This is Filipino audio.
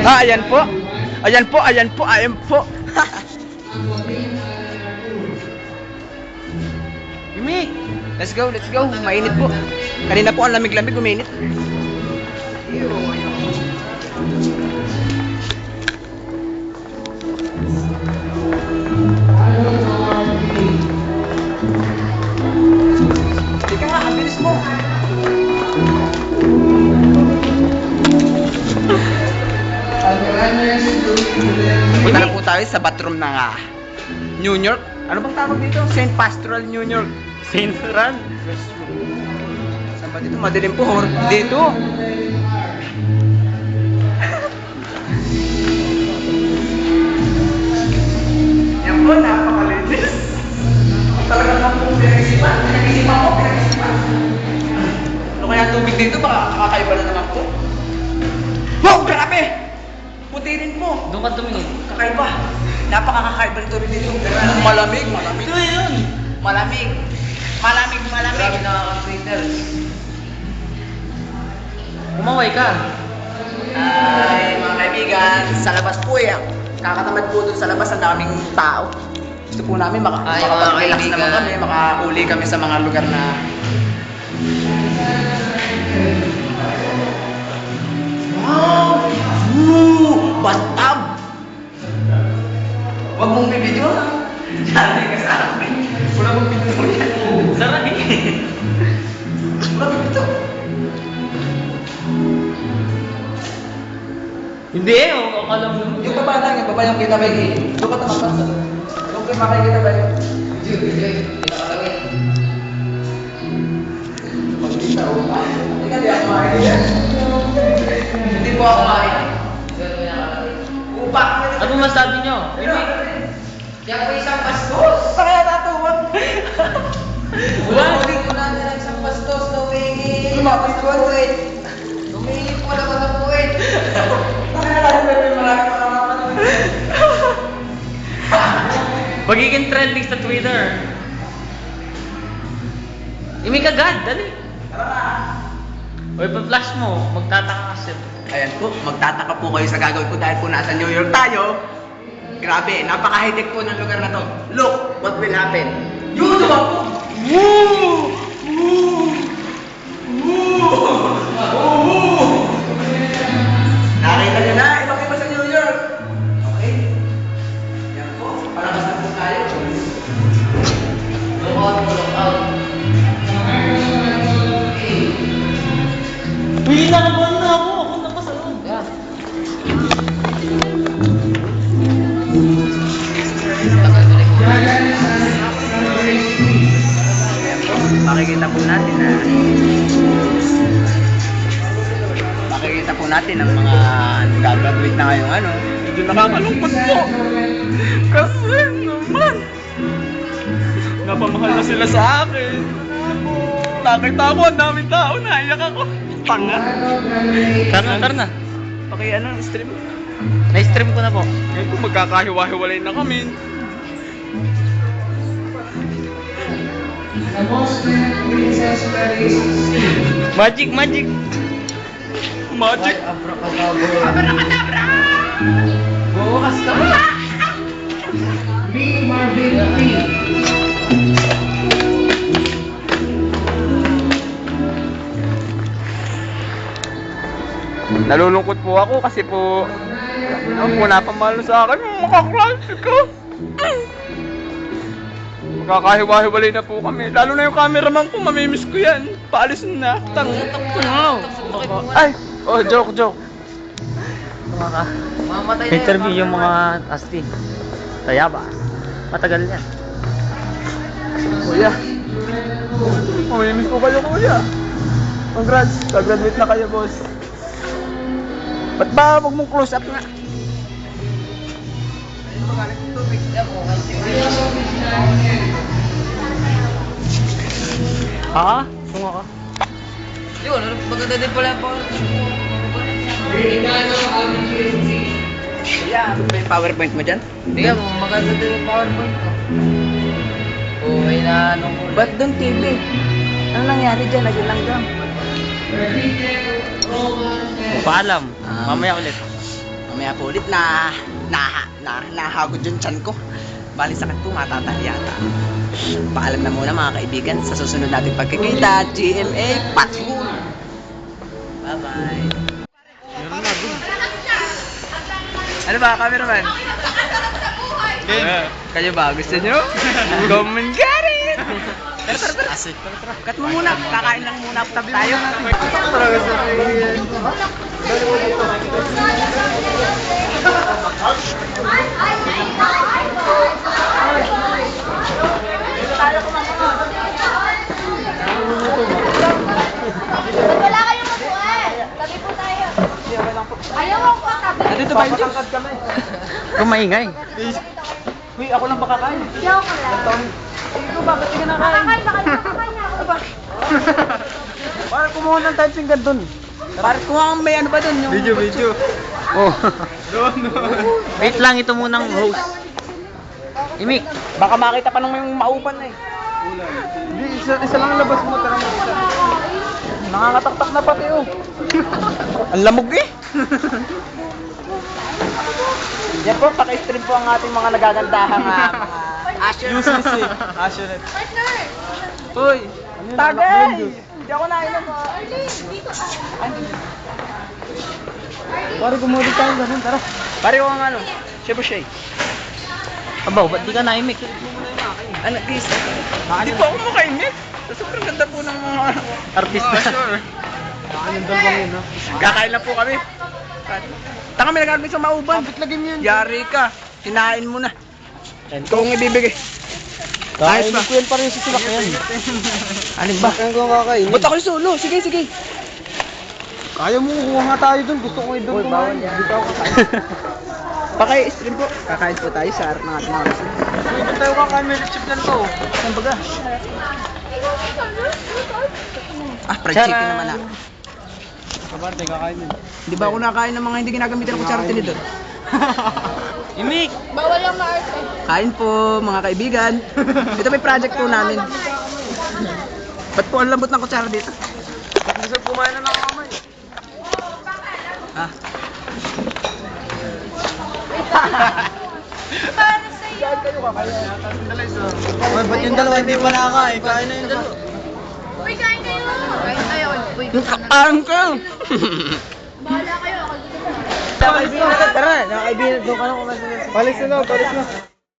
Ayan po. Ayan po, ayan po, ayan po. Yumi, let's go, let's go. Mainit po. Kanina po ang lamig-lamig, uminit. Ika nga, ang bilis mo. Punta na po tayo sa bathroom ng New York. Ano bang tawag dito? St. Pastoral New York. Central. Saan ba dito? Madilim po. Dito. Yan po, napakalinis. Talagang lang po pinag-isipan. Pinag-isipan po, pinag-isipan. Ano kaya tubig dito? Baka kakaiba na naman po. Wow, grabe! Puti rin po. Doon ka tumingin. Kakaiba. Napakakakaiba nito rin dito. Malamig, malamig. Ito yun. Malamig. Malamig, malamig. Grabe nakaka-Twitter. Umaway ka. Ay, mga kaibigan, sa labas po eh. Kakatamad po dun sa labas, ang daming tao. Gusto po namin Ay, mga makapag-relax kaibigan. naman kami, makauli kami sa mga lugar na... Wow! Woo! Bathtub! Huwag mong bibidyo ha. Sabi ka sa akin. Wala mong bibidyo yan. Sarap eh. Wala mong bibidyo. Hindi eh. Akala mo naman. Yung baba lang, yung baba yung kita ba yung doon ka tamakasa. Doon kayo makikita ba yung pagkita o hindi ka di ako makikita. Hindi po ako makikita. Upak! Ano masabi nyo? Yan po isang bastos. Kaya tatuwag. Wala. Huli ko namin ang isang bastos na humingi. Lumapit ko. Humingi po naman ng puwet. Kaya tayo may marami mga Magiging trending sa Twitter. Imi kagad, dali. O ipa-flash mo, magtataka kasi. Ayan po, magtataka po kayo sa gagawin ko dahil po nasa New York tayo. Grabe, napaka-high-tech po ng lugar na to. Look, what will happen? Yun naman po! Woo! Woo! Woo! Woo! Nakita nyo na, ibang-iba sa New York. Okay? Yan po, palakas na po tayo. Look out po, look out. Uy, nakabuhan na ako. Ako na pa sa loob. Yan. Makikita po natin na ang mga gagraduate na ngayong ano. Medyo nakakalungkot po. Kasi naman napamahal na sila sa akin. Nakita ko ang daming tao, naiyak ako. Tanga. Tara na. Stream. Na-stream ko na po. Ngayon po magkakahiwa-hiwalay na kami. The most princess Paris. Magic. Magic. Abracadabra. Bukas ka. Big Marvin P. Nalulungkot po ako kasi po napamahal sa akin yung mga klase ko. Magkakahiwa-hiwalay na po kami. Lalo na yung cameraman ko, mamimiss ko yan. Paalis na. Ay! Oh, joke. Mamatay na Interview yung mga asti. Kaya ba? Matagal yan. Kuya. Mamimiss ko kayo, kuya. Congrats. Graduate na kayo, boss. Ba't ba huwag mong close up nga? Ha? Sunga ka? Yun, maganda din pala yung power. Kuya, may PowerPoint mo dyan? Tingnan mo, maganda din yung PowerPoint ko. May na anong kulay. Ba't doon TV? Ano nangyari dyan? Nagilang dyan. Paalam. Mamaya ulit. Mamaya po ulit nahagod yung tiyan ko. Bali sakit po, matatali yata. Paalam na muna mga kaibigan sa susunod nating pagkikita. GMA Patrol. Bye-bye. Ano ba, cameraman? Kayo ba? Gusto nyo? Government garit! Cut mo muna, kakain lang muna po tayo. Wala kayong mabuhay. Tabi po tayo. Ayaw mo po, tabi. Dito ba yung juice? Kumaingay. Uy, ako lang makakain. Ayaw ka lang. Ikaw, bakit hindi ka nakain? Makakain ba kayo? Makakain na ako. Parang kumuha ng time finger dun. Parang kumuha may ano ba dun? Yung video. Oh. Wait lang, ito munang host. Imik. Baka makita pa nung may maupan na eh. Hindi, isa lang labas mo. Tara mo isa. Nangangataktak na pati oh. Ang lamog eh. Yan po, paka-stream po ang ating mga nagagandahang mga useless eh. Assurance. Partner! Uy, tagay! Hindi ako nainom mo. Arlene, dito ka. Pare, kumuli tayo ganun, tara. Pare ko ang ano, Chebushay. Abaw, ba't di ka naimik? Ano, please. Hindi po ako makaimik. Sobrang ganda po ng mga Artista. sure. Kakain lang po kami. Taka may nagagawin sa mauban. Kapit lagim yun. Yari ka. Hinain mo na. Kung ibibigay. Ayos ba? Kuyan pa rin sa sinakyan. Alin ba? Kaya ko kakainin. Ba't ako solo? Sige, sige. Kaya mo, kuha nga tayo dun. Gusto ko i-doon kumain. Dito ako kakain. Paki-stream po. Kakain po tayo sa harap ng ating mga kasi. Dito tayo kakain. May chip lang to. Saan baga? Ah, fried chicken naman ah. Kabarte, kakain yun. Di ba ako nakain ng mga hindi ginagamitan ng kutsara tinidor? Imik. Bawal lang maarte. Kain po, mga kaibigan. Ito may project po namin. Ba't po ang lambot ng kutsara dito? Gusto kumain na ng kamay. Ah. Para sa'yo. Uy, ba't yung dalawa hindi pa nakakain? Kain na yung dalawa. Uy, kain kayo. Kain tayo. Uy, Uncle! bahala kayo. Ako dito na. Tara, nakakaibigan doon ka na kumain. Palis na, palis na.